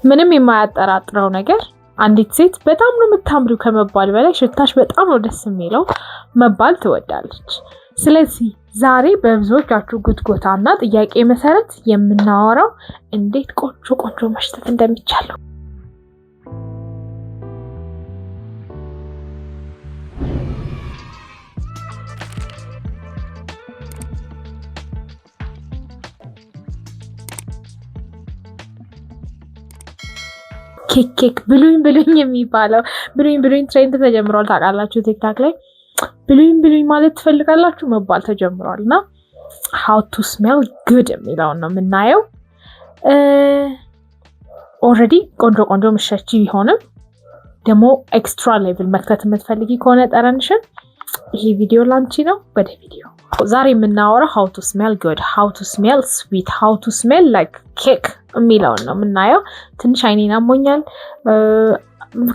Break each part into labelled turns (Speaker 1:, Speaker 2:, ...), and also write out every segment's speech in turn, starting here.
Speaker 1: ምንም የማያጠራጥረው ነገር አንዲት ሴት በጣም ነው የምታምሪው ከመባል በላይ ሽታሽ በጣም ነው ደስ የሚለው መባል ትወዳለች። ስለዚህ ዛሬ በብዙዎቻችሁ ጉትጎታና ጥያቄ መሰረት የምናወራው እንዴት ቆንጆ መሽተት እንደሚቻል ነው። ኬክ ብሉኝ የሚባለው ብሉኝ ትሬንድ ተጀምሯል። ታውቃላችሁ ቲክታክ ላይ ብሉኝ ማለት ትፈልጋላችሁ መባል ተጀምሯልና how to smell good የሚለውን ነው የምናየው። ኦልሬዲ ቆንጆ ምሸቺ ቢሆንም ደግሞ ኤክስትራ ሌቭል መክተት የምትፈልጊ ከሆነ ጠረንሽን ይሄ ቪዲዮ ላንቺ ነው። ወደ ቪዲዮ ዛሬ የምናወራው how to smell good, how to smell sweet, how to smell like cake የሚለውን ነው የምናየው። ትንሽ አይኔን አሞኛል።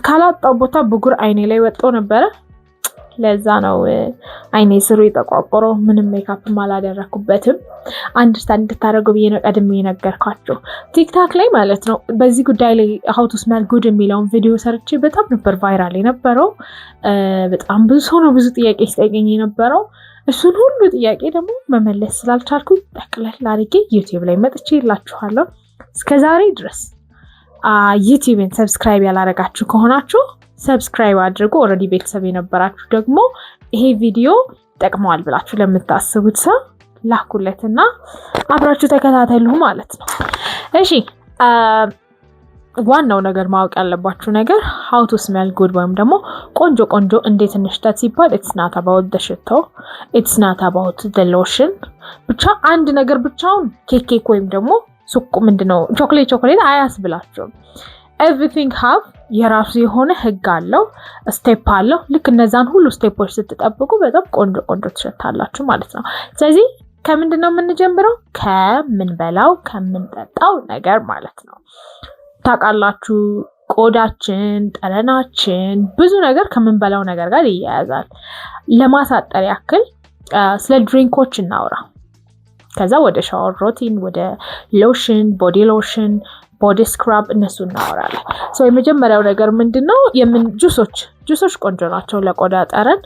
Speaker 1: ካላጣው ቦታ ብጉር አይኔ ላይ ወጥቶ ነበረ። ለዛ ነው አይኔ ስሩ የተቋቆረው። ምንም ሜካፕ አላደረኩበትም። አንደርስታንድ እንድታደርጉ ብዬ ነው ቀድሜ የነገርኳችሁ ቲክታክ ላይ ማለት ነው። በዚህ ጉዳይ ላይ how to smell good የሚለውን ቪዲዮ ሰርቼ በጣም ነበር ቫይራል የነበረው። በጣም ብዙ ሰው ነው ብዙ ጥያቄ ሲጠይቀኝ የነበረው። እሱን ሁሉ ጥያቄ ደግሞ መመለስ ስላልቻልኩኝ ጠቅለል አድርጌ ዩቲዩብ ላይ መጥቼ ይላችኋለሁ። እስከዛሬ ድረስ ዩቲዩብን ሰብስክራይብ ያላረጋችሁ ከሆናችሁ ሰብስክራይብ አድርጉ። ኦልሬዲ ቤተሰብ የነበራችሁ ደግሞ ይሄ ቪዲዮ ጠቅመዋል ብላችሁ ለምታስቡት ሰው ላኩለትና አብራችሁ ተከታተሉ ማለት ነው። እሺ ዋናው ነገር ማወቅ ያለባችሁ ነገር how to smell good ወይም ደግሞ ቆንጆ እንዴት እንሽተት ሲባል it's not about the ሽቶ, it's not about the lotion። ብቻ አንድ ነገር ብቻውን ኬክ ወይም ደግሞ ሱቅ ምንድነው ቾኮሌት አያስብላችሁም። everything have የራሱ የሆነ ህግ አለው፣ ስቴፕ አለው። ልክ እነዛን ሁሉ ስቴፖች ስትጠብቁ በጣም ቆንጆ ትሸታላችሁ ማለት ነው። ስለዚህ ከምንድነው የምንጀምረው? ከምንበላው ከምንጠጣው ነገር ማለት ነው። ታውቃላችሁ ቆዳችን፣ ጠረናችን ብዙ ነገር ከምንበላው ነገር ጋር ይያያዛል። ለማሳጠር ያክል ስለ ድሪንኮች እናውራ። ከዛ ወደ ሻወር ሩቲን፣ ወደ ሎሽን፣ ቦዲ ሎሽን፣ ቦዲ ስክራብ እነሱ እናወራለን። የመጀመሪያው ነገር ምንድነው? ጁሶች ቆንጆ ናቸው ለቆዳ ጠረን።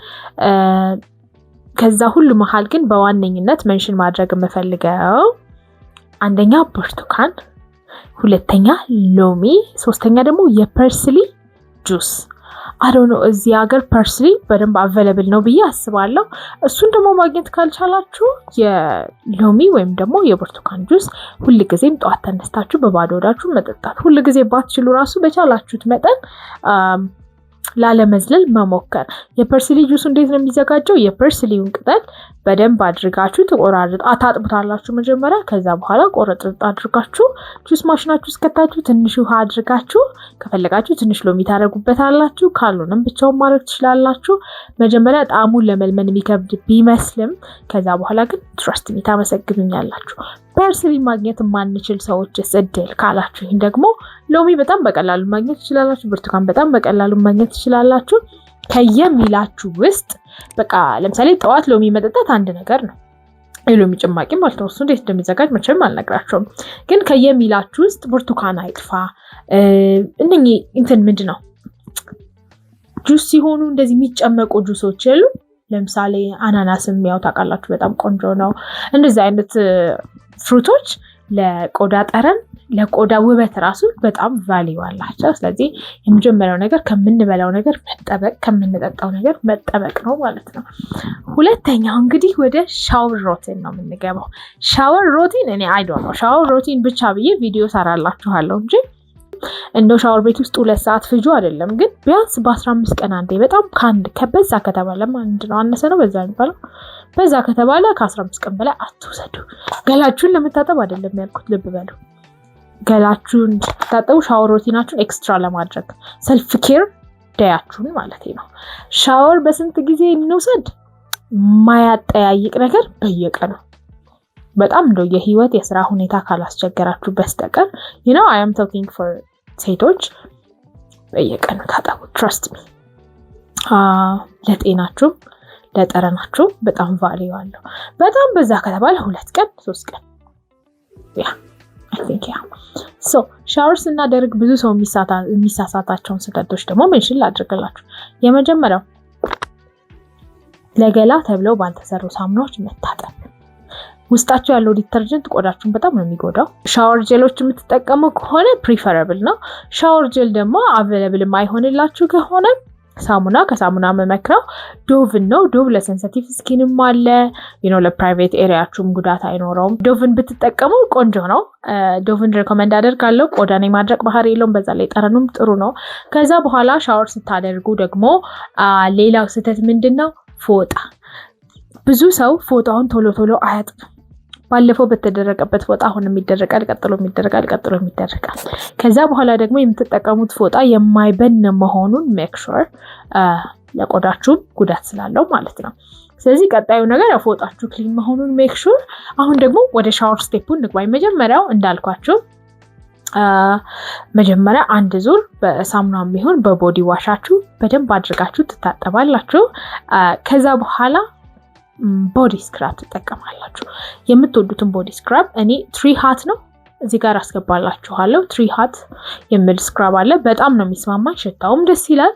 Speaker 1: ከዛ ሁሉ መሃል ግን በዋነኝነት ሜንሽን ማድረግ የምፈልገው አንደኛ ብርቱካን፣ ሁለተኛ ሎሚ፣ ሶስተኛ ደግሞ የፐርስሊ ጁስ። አዶኖ እዚህ ሀገር ፐርስሊ በደንብ አቬለብል ነው ብዬ አስባለሁ። እሱን ደግሞ ማግኘት ካልቻላችሁ የሎሚ ወይም ደግሞ የብርቱካን ጁስ ሁልጊዜም ጠዋት ተነስታችሁ በባዶ ሆዳችሁ መጠጣት። ሁልጊዜ ባትችሉ ራሱ በቻላችሁት መጠን ላለመዝለል መሞከር። የፐርስሊ ጁስ እንዴት ነው የሚዘጋጀው? የፐርስሊውን ቅጠል በደንብ አድርጋችሁ ታጥቡታላችሁ መጀመሪያ። ከዛ በኋላ ቆረጥርጥ አድርጋችሁ ጁስ ማሽናችሁ እስከታችሁ ትንሽ ውሃ አድርጋችሁ ከፈለጋችሁ ትንሽ ሎሚ ታደርጉበታላችሁ። ካሉንም ብቻውን ማድረግ ትችላላችሁ። መጀመሪያ ጣዕሙን ለመልመን የሚከብድ ቢመስልም ከዛ በኋላ ግን ትረስት ሚ ታመሰግኑኛላችሁ። ፐርስሊ ማግኘት የማንችል ሰዎች እድል ካላችሁ ደግሞ ሎሚ በጣም በቀላሉ ማግኘት ትችላላችሁ። ብርቱካን በጣም በቀላሉ ማግኘት ትችላላችሁ። ከየሚላችሁ ውስጥ በቃ ለምሳሌ ጠዋት ሎሚ መጠጣት አንድ ነገር ነው። የሎሚ ጭማቂ ማለት ነው። እሱ እንዴት እንደሚዘጋጅ መቼም አልነግራችሁም። ግን ከየሚላችሁ ውስጥ ብርቱካን አይጥፋ። እነኚህ ምንድነው ጁስ ሲሆኑ እንደዚህ የሚጨመቁ ጁሶች የሉ። ለምሳሌ አናናስም ያው ታውቃላችሁ በጣም ቆንጆ ነው። እንደዚህ አይነት ፍሩቶች ለቆዳ ጠረን፣ ለቆዳ ውበት ራሱ በጣም ቫልዩ አላቸው። ስለዚህ የመጀመሪያው ነገር ከምንበላው ነገር መጠበቅ፣ ከምንጠጣው ነገር መጠበቅ ነው ማለት ነው። ሁለተኛው እንግዲህ ወደ ሻወር ሩቲን ነው የምንገባው። ሻወር ሩቲን እኔ ሻወር ሩቲን ብቻ ብዬ ቪዲዮ ሰራላችኋለሁ እንጂ እንደው ሻወር ቤት ውስጥ 2 ሰዓት ፍጁ አይደለም። ግን ቢያንስ በ15 ቀን አንዴ በጣም ከበዛ ከተባለ ምንድነው አነሰ ነው በዛ የሚባለው፣ በዛ ከተባለ ከ15 ቀን በላይ አትውሰዱ። ገላችሁን ለመታጠብ አይደለም ያልኩት፣ ልብ በሉ። ገላችሁን ታጠቡ፣ ሻወር ሩቲናችሁን ኤክስትራ ለማድረግ ሰልፍ ኬር ዳያችሁን ማለት ነው። ሻወር በስንት ጊዜ እንውሰድ? ማያጠያይቅ ነገር በየቀኑ በጣም እንደው የህይወት የስራ ሁኔታ ካላስቸገራችሁ በስተቀር I am talking for ሴቶች በየቀኑ ታጠቡ። trust me። ለጤናችሁ ለጠረናችሁ በጣም ቫልዩ አለው። በጣም በዛ ከተባለ 2 ቀን 3 ቀን I think yeah. So ሻወር ስናደርግ ብዙ ሰው የሚሳሳታቸውን ስህተቶች ደግሞ ሜንሽን ላድርግላችሁ። የመጀመሪያው ለገላ ተብለው ባልተሰሩ ሳሙናዎች መታጠብ። ውስጣቸው ያለው ዲተርጀንት ቆዳችሁን በጣም ነው የሚጎዳው። ሻወር ጄሎች የምትጠቀሙ ከሆነ ፕሪፈረብል ነው። ሻወር ጄል ደግሞ አቬለብል ማይሆንላችሁ ከሆነ ሳሙና ከሳሙና መመክረው ዶቭን ነው። ዶቭ ለሴንሲቲቭ ስኪንም አለ ለፕራይቬት ኤሪያችሁም ጉዳት አይኖረውም። ዶቭን ብትጠቀሙ ቆንጆ ነው። ዶቭን ሬኮመንድ አደርጋለሁ። ቆዳን የማድረቅ ባህሪ የለውም። በዛ ላይ ጠረኑም ጥሩ ነው። ከዛ በኋላ ሻወር ስታደርጉ ደግሞ ሌላው ስህተት ምንድነው? ፎጣ። ብዙ ሰው ፎጣውን ቶሎ ቶሎ አያጥብም። ባለፈው በተደረቀበት ፎጣ አሁንም ይደረቃል፣ ቀጥሎ ይደረቃል። ከዛ በኋላ ደግሞ የምትጠቀሙት ፎጣ የማይበን መሆኑን ሜክ ሹር፣ ለቆዳችሁም ጉዳት ስላለው ማለት ነው። ስለዚህ ቀጣዩ ነገር ፎጣችሁ ክሊን መሆኑን ሜክ ሹር። አሁን ደግሞ ወደ ሻወር ስቴፑ እንግባ። መጀመሪያው እንዳልኳችሁ መጀመሪያ አንድ ዙር በሳሙናም ቢሆን በቦዲ ዋሻችሁ በደንብ አድርጋችሁ ትታጠባላችሁ። ከዛ በኋላ ቦዲ ስክራብ ትጠቀማላችሁ። የምትወዱትን ቦዲ ስክራብ እኔ 3 ሃት ነው እዚህ ጋር አስገባላችኋለሁ። 3 ሃት የሚል ስክራብ አለ። በጣም ነው የሚስማማኝ፣ ሽታውም ደስ ይላል።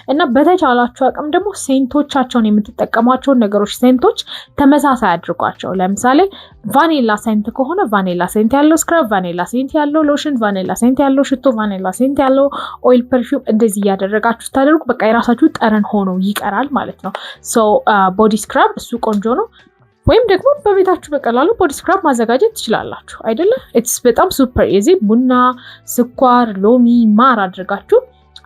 Speaker 1: እና በተቻላችሁ አቅም ደግሞ ሴንቶቻቸውን የምትጠቀሟቸውን ነገሮች ሴንቶች ተመሳሳይ አድርጓቸው። ለምሳሌ ቫኒላ ሴንት ከሆነ ቫኒላ ሴንት ያለው ስክራብ፣ ቫኒላ ሴንት ያለው ሎሽን፣ ቫኒላ ሴንት ያለው ሽቶ፣ ቫኒላ ሴንት ያለው ኦይል ፐርፊውም፣ እንደዚህ እያደረጋችሁ ታደርጉ። በቃ የራሳችሁ ጠረን ሆኖ ይቀራል ማለት ነው። ሶ ቦዲ ስክራብ እሱ ቆንጆ ነው። ወይም ደግሞ በቤታችሁ በቀላሉ ቦዲ ስክራብ ማዘጋጀት ትችላላችሁ አይደለ? ኢትስ በጣም ሱፐር ኢዚ። ቡና፣ ስኳር፣ ሎሚ፣ ማር አድርጋችሁ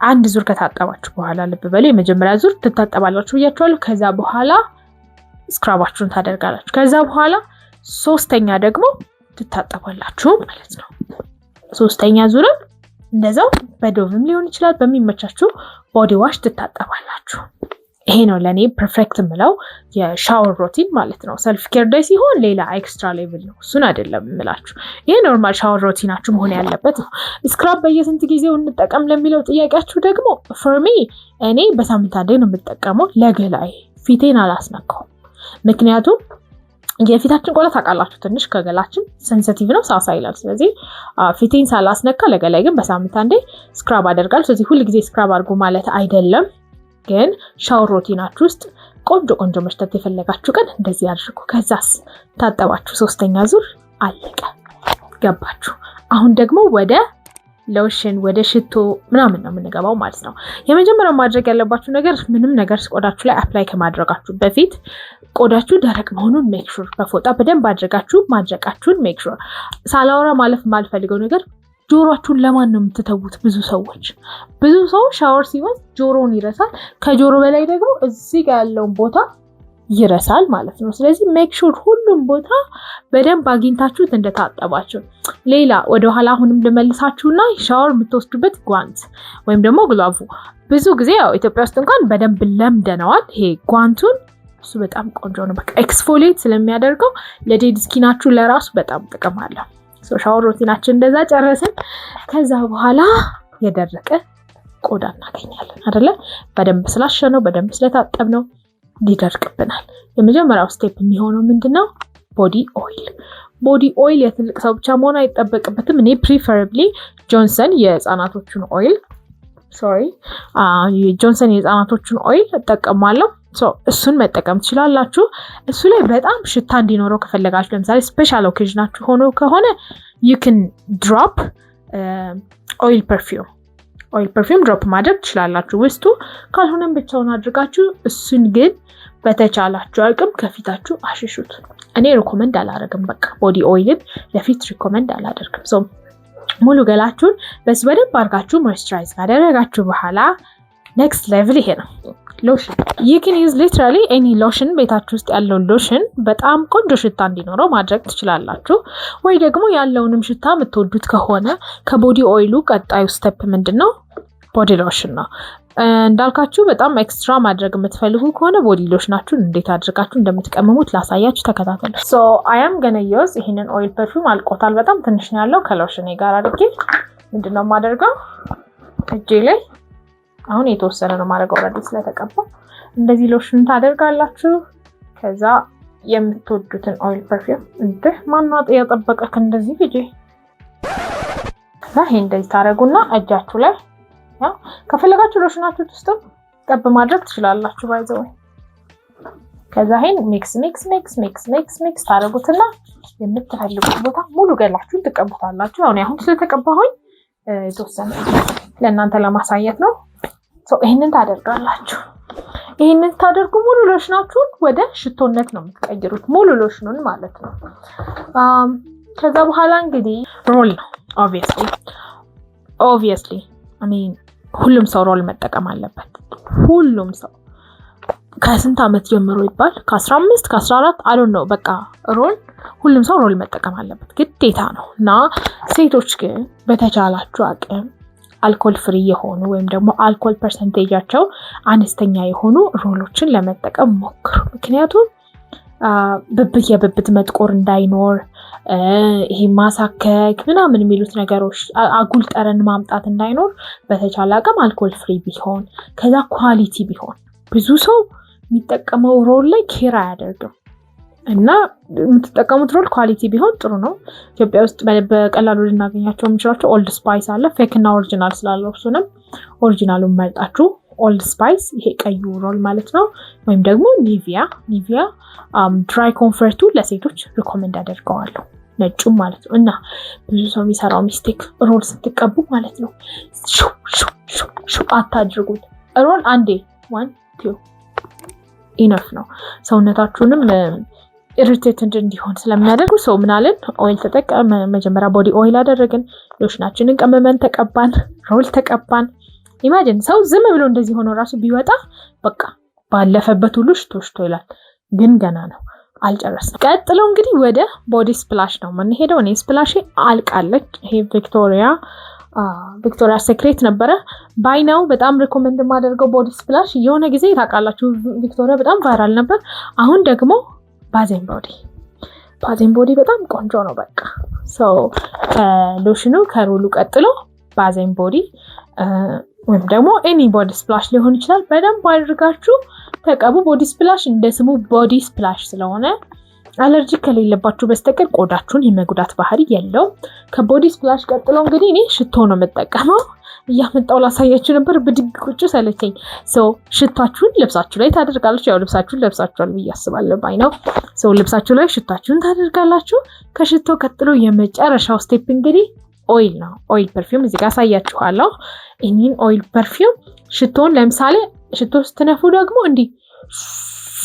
Speaker 1: አንድ ዙር ከታጠባችሁ በኋላ ልብ በሉ፣ የመጀመሪያ ዙር ትታጠባላችሁ ብያችኋለሁ። ከዛ በኋላ ስክራባችሁን ታደርጋላችሁ። ከዛ በኋላ ሶስተኛ ደግሞ ትታጠባላችሁ ማለት ነው። ሶስተኛ ዙርም እንደዛው በዶቭም ሊሆን ይችላል፣ በሚመቻችሁ ቦዲ ዋሽ ትታጠባላችሁ። ይሄ ነው ለኔ ፐርፌክት የምለው የሻወር ሩቲን ማለት ነው። ሰልፍ ኬር ዴይ ሲሆን ሌላ ኤክስትራ ሌቭል ነው፣ እሱን አይደለም የምላችሁ። ይሄ ኖርማል ሻወር ሩቲናችሁ መሆን ያለበት ነው። ስክራብ በየስንት ጊዜው እንጠቀም ለሚለው ጥያቄያችሁ ደግሞ ፎር ሚ እኔ በሳምንት አንዴ ነው የምጠቀመው። ለገላዬ ፊቴን አላስነካውም። ምክንያቱም የፊታችን ቆዳ ታውቃላችሁ ትንሽ ከገላችን ሴንሲቲቭ ነው፣ ሳሳ ይላል። ስለዚህ ፊቴን ሳላስነካ ለገላዬ ግን በሳምንት አንዴ ስክራብ አደርጋለሁ። ስለዚህ ሁል ጊዜ ስክራብ አድርጉ ማለት አይደለም፣ ግን ሻወር ሩቲናችሁ ውስጥ ቆንጆ መሽተት የፈለጋችሁ ቀን እንደዚህ አድርጉ። ከዛስ ታጠባችሁ፣ ሶስተኛ ዙር አለቀ። ገባችሁ? አሁን ደግሞ ወደ ሎሽን ወደ ሽቶ ምናምን ነው የምንገባው ማለት ነው። የመጀመሪያው ማድረግ ያለባችሁ ነገር ምንም ነገር ቆዳችሁ ላይ አፕላይ ከማድረጋችሁ በፊት ቆዳችሁ ደረቅ መሆኑን ሜክ ሹር፣ በፎጣ በደንብ አድርጋችሁ ማድረቃችሁን ሜክ ሹር። ሳላወራ ማለፍ የማልፈልገው ነገር ጆሮአችሁን ለማን ነው የምትተዉት? ብዙ ሰው ሻወር ሲወስድ ጆሮውን ይረሳል። ከጆሮ በላይ ደግሞ እዚህ ጋር ያለውን ቦታ ይረሳል ማለት ነው። ስለዚህ ሜክ ሹር ሁሉም ቦታ በደንብ አግኝታችሁት እንደታጠባችሁ። ሌላ ወደኋላ አሁንም ልመልሳችሁና ሻወር የምትወስዱበት ጓንት ወይም ደግሞ ግላቭ ብዙ ጊዜ ያው ኢትዮጵያ ውስጥ እንኳን በደንብ ለምደነዋል። ይሄ ጓንቱን እሱ በጣም ቆንጆ ነው። በቃ ኤክስፎሊየት ስለሚያደርገው ለዴድ ስኪናችሁ ለራሱ በጣም ጥቅም አለው። ሻወር ሩቲናችን እንደዛ ጨረስን። ከዛ በኋላ የደረቀ ቆዳ እናገኛለን አይደለ? በደንብ ስላሸነው በደንብ ስለታጠብነው ሊደርቅብናል። የመጀመሪያው ስቴፕ የሚሆነው ምንድነው? ቦዲ ኦይል የትልቅ ሰው ብቻ መሆን አይጠበቅበትም። እኔ ፕሪፈረብሊ ጆንሰን የህፃናቶቹን ኦይል እጠቀማለሁ። እሱን መጠቀም ትችላላችሁ። እሱ ላይ በጣም ሽታ እንዲኖረው ከፈለጋችሁ ለምሳሌ ስፔሻል ኦኬዥናችሁ ሆኖ ከሆነ you can drop ኦይል ፐርፊውም ድሮፕ ማድረግ ትችላላችሁ ውስጡ። ካልሆነም ብቻውን አድርጋችሁ እሱን ግን በተቻላችሁ አቅም ከፊታችሁ አሽሹት። እኔ ሪኮመንድ አላደርግም። በቃ ቦዲ ኦይልን ለፊት ሪኮመንድ አላደርግም። ሙሉ ገላችሁን በሱ በደንብ አድርጋችሁ ሞይስቸራይዝ ካደረጋችሁ በኋላ ኔክስት ሌቭል ይሄ ነው። ሎሽን you can use literally any lotion። ቤታችሁ ውስጥ ያለው ሎሽን በጣም ቆንጆ ሽታ እንዲኖረው ማድረግ ትችላላችሁ። ወይ ደግሞ ያለውንም ሽታ የምትወዱት ከሆነ ከቦዲ ኦይሉ ቀጣዩ ስቴፕ ምንድነው? ቦዲ ሎሽን ነው። እንዳልካችሁ በጣም ኤክስትራ ማድረግ የምትፈልጉ ከሆነ ቦዲ ሎሽናችሁን እንዴት አድርጋችሁ እንደምትቀመሙት ላሳያችሁ፣ ተከታተሉ። I am gonna use ይሄንን ኦይል ፐርፊውም አልቆታል፣ በጣም ትንሽ ነው ያለው። ከሎሽኔ ጋር አድርጌ ምንድነው የማደርገው እጄ ላይ አሁን የተወሰነ ነው ማድረገው ኦልሬዲ ስለተቀባ። እንደዚህ ሎሽን ታደርጋላችሁ። ከዛ የምትወዱትን ኦይል ፐርፊውም ማንዋጥ ያጠበቀክ እንደዚህ ልጅ ይሄን እንደዚህ ታረጉና እጃችሁ ላይ ያው ከፈለጋችሁ ሎሽናችሁ ውስጥ ቀብ ማድረግ ትችላላችሁ ባይዘው። ከዛ ይሄን ሚክስ ታረጉትና የምትፈልጉት ቦታ ሙሉ ገላችሁን ትቀቡታላችሁ። አሁን ስለተቀባሁኝ የተወሰነ ለእናንተ ለማሳየት ነው። ይሄንን ታደርጋላችሁ። ይሄንን ታደርጉ ሙሉ ሎሽናችሁን ወደ ሽቶነት ነው የምትቀይሩት፣ ሙሉ ሎሽኑን ማለት ነው። ከዛ በኋላ እንግዲህ ሮል ነው obviously ሁሉም ሰው ሮል መጠቀም አለበት። ሁሉም ሰው ከስንት ዓመት ጀምሮ ይባል ከ15 ከ14 I don't know በቃ ሁሉም ሰው ሮል መጠቀም አለበት ግዴታ ነው። እና ሴቶች ግን በተቻላችሁ አቅም አልኮል ፍሪ የሆኑ ወይም ደግሞ አልኮል ፐርሰንቴጃቸው አነስተኛ የሆኑ ሮሎችን ለመጠቀም ሞክሩ። ምክንያቱም የብብት መጥቆር እንዳይኖር ይሄ ማሳከክ ምናምን የሚሉት ነገሮች አጉል ጠረን ማምጣት እንዳይኖር በተቻለ አቅም አልኮል ፍሪ ቢሆን ከዛ ኳሊቲ ቢሆን። ብዙ ሰው የሚጠቀመው ሮል ላይ ኬር አያደርግም እና የምትጠቀሙት ሮል ኳሊቲ ቢሆን ጥሩ ነው። ኢትዮጵያ ውስጥ በቀላሉ ልናገኛቸው የምንችላቸው ኦልድ ስፓይስ አለ፣ ፌክ እና ኦሪጂናል ስላለው እሱንም ኦሪጂናሉን መርጣችሁ ኦልድ ስፓይስ ይሄ ቀዩ ሮል ማለት ነው። ወይም ደግሞ ኒቪያ ድራይ ኮንፈርቱ ለሴቶች ሪኮመንድ አደርገዋለሁ፣ ነጩም ማለት ነው። እና ብዙ ሰው የሚሰራው ሚስቴክ ሮል ስትቀቡ ማለት ነው አታድርጉት። ሮል አንዴ 1 2 ኢነፍ ነው። ሰውነታችሁንም ኢሪቴትድ እንዲሆን ስለሚያደርጉ ሰው ምናልን ኦይል ተጠቀም። መጀመሪያ ቦዲ ኦይል አደረግን፣ ሎሽናችንን ቀመመን፣ ተቀባን፣ ሮል ተቀባን። ኢማጂን ሰው ዝም ብሎ እንደዚህ ሆኖ ራሱ ቢወጣ በቃ ባለፈበት ሁሉ ሽቶ ይላል። ግን ገና ነው አልጨረስንም። ቀጥሎ እንግዲህ ወደ ቦዲ ስፕላሽ ነው የምንሄደው። እኔ ስፕላሽ አልቃለች። ይሄ ቪክቶሪያ ሴክሬት ነበረ ባይናው በጣም ሪኮመንድ የማደርገው ቦዲ ስፕላሽ። የሆነ ጊዜ ታውቃላችሁ ቪክቶሪያ በጣም ቫይራል ነበር። አሁን ደግሞ ባዜን ቦዲ በጣም ቆንጆ ነው። በቃ ከሎሽኑ ከሮሉ ቀጥሎ ባዜን ቦዲ ወይም ደግሞ ኤኒ ቦዲ ስፕላሽ ሊሆን ይችላል። በደንብ አድርጋችሁ ተቀቡ። ቦዲ ስፕላሽ እንደ ስሙ ቦዲ ስፕላሽ ስለሆነ አለርጂ ከሌለባችሁ በስተቀር ቆዳችሁን የመጉዳት ባህሪ የለውም። ከቦዲ ስፕላሽ ቀጥሎ እንግዲህ እኔ ሽቶ ነው የምጠቀመው። እያመጣው ላሳያችሁ ነበር ብድግ ቁጭ ሰለቸኝ። ሽታችሁን ልብሳችሁ ላይ ታደርጋላችሁ። ያው ልብሳችሁን ለብሳችኋል ብዬ አስባለሁ ባይ ነው። ልብሳችሁ ላይ ሽታችሁን ታደርጋላችሁ። ከሽቶ ቀጥሎ የመጨረሻው ስቴፕ እንግዲህ ኦይል ነው። ኦይል ፐርፊውም እዚህ ጋር አሳያችኋለሁ። ይህንን ኦይል ፐርፊውም ሽቶን ለምሳሌ ሽቶ ስትነፉ ደግሞ እንዲህ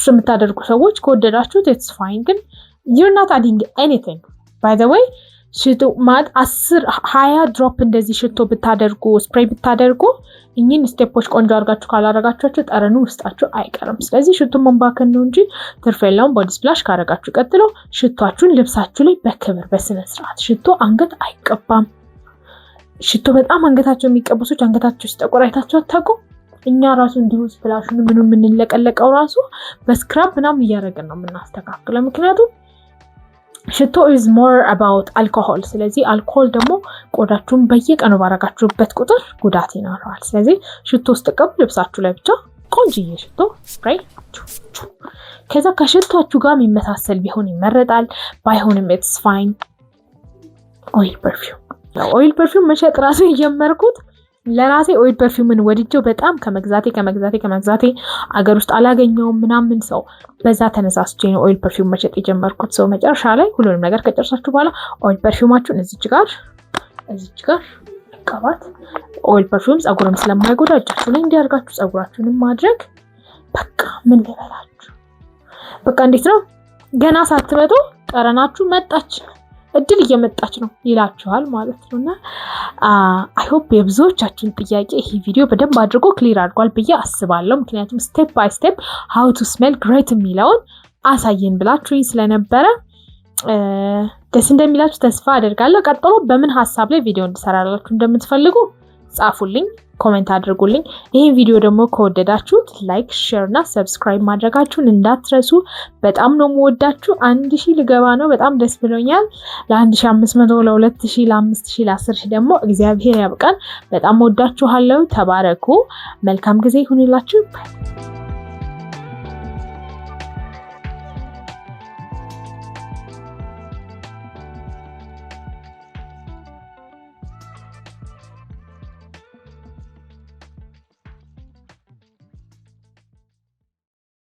Speaker 1: የምታደርጉ ሰዎች ከወደዳችሁት ኢትስ ፋይን። ግን you're not adding anything by the way ሽቶ ማለት 10-20 ድሮፕ እንደዚህ ሽቶ ብታደርጉ ስፕሬይ ብታደርጉ እኚህን ስቴፖች ቆንጆ አድርጋችሁ ካላረጋችኋቸው ጠረኑ ውስጣችሁ አይቀርም። ስለዚህ ሽቶ መንባከን ነው እንጂ ትርፍ የለውም። ቦዲ ስፕላሽ ካረጋችሁ ቀጥሎ ሽቷችሁን ልብሳችሁ ላይ በክብር በስነ ስርዓት። ሽቶ አንገት አይቀባም። ሽቶ በጣም አንገታቸው የሚቀቡ ሰዎች አንገታቸው ሲጠቆር አይታችሁ አታውቁም? እኛ ራሱ እንዲሁ ስፕላሹን የምንለቀለቀው ራሱ በስክራብ ምናምን እያደረግን ነው የምናስተካክለው። ምክንያቱም ሽቶ is more about alcohol። ስለዚህ አልኮሆል ደግሞ ቆዳችሁን በየቀኑ ባረጋችሁበት ቁጥር ጉዳት ይኖረዋል። ስለዚህ ሽቶ ስትቀቡ ልብሳችሁ ላይ ብቻ ቆንጆዬ ሽቶ ስፕሬይ። ከዛ ከሽቶአችሁ ጋር የሚመሳሰል ቢሆን ይመረጣል። ባይሆንም it's fine። ኦይል ፐርፊውም መሸጥ ራሱ የጀመርኩት ለራሴ ኦይል ፐርፊውምን ወድጄው በጣም ከመግዛቴ አገር ውስጥ አላገኘውም ምናምን ሰው በዛ ተነሳስቼ ነው ኦይል ፐርፊውም መሸጥ የጀመርኩት። መጨረሻ ላይ ሁሉንም ነገር ከጨረሳችሁ በኋላ ኦይል ፐርፊውማችሁን እዚች ጋር ቀባት። ኦይል ፐርፊውም ጸጉርም ስለማይጎዳ እጃችሁ ላይ እንዲያርጋችሁ ጸጉራችሁንም ማድረግ በቃ ምን ልበላችሁ፣ በቃ እንዴት ነው ገና ሳትመጡ ጠረናችሁ መጣች እድል እየመጣች ነው ይላችኋል ማለት ነውና አይ ሆፕ የብዙዎቻችሁን ጥያቄ ይሄ ቪዲዮ በደንብ አድርጎ ክሊር አድርጓል ብዬ አስባለሁ። ምክንያቱም ስቴፕ ባይ ስቴፕ how to smell great የሚለውን አሳየን ብላችሁኝ ስለነበረ ደስ እንደሚላችሁ ተስፋ አደርጋለሁ። ቀጥሎ በምን ሐሳብ ላይ ቪዲዮ እንድሰራላችሁ እንደምትፈልጉ ጻፉልኝ፣ ኮሜንት አድርጉልኝ። ይሄን ቪዲዮ ደግሞ ከወደዳችሁት ላይክ፣ ሼር እና ሰብስክራይብ ማድረጋችሁን እንዳትረሱ። በጣም ነው የምወዳችሁ። 1000 ልገባ ነው። በጣም ደስ ብሎኛል። ለ1500 ለ2000 ለ5000 ለ10000 ደግሞ እግዚአብሔር ያብቃን። በጣም ወዳችኋለሁ። ተባረኩ። መልካም ጊዜ ይሁንላችሁ።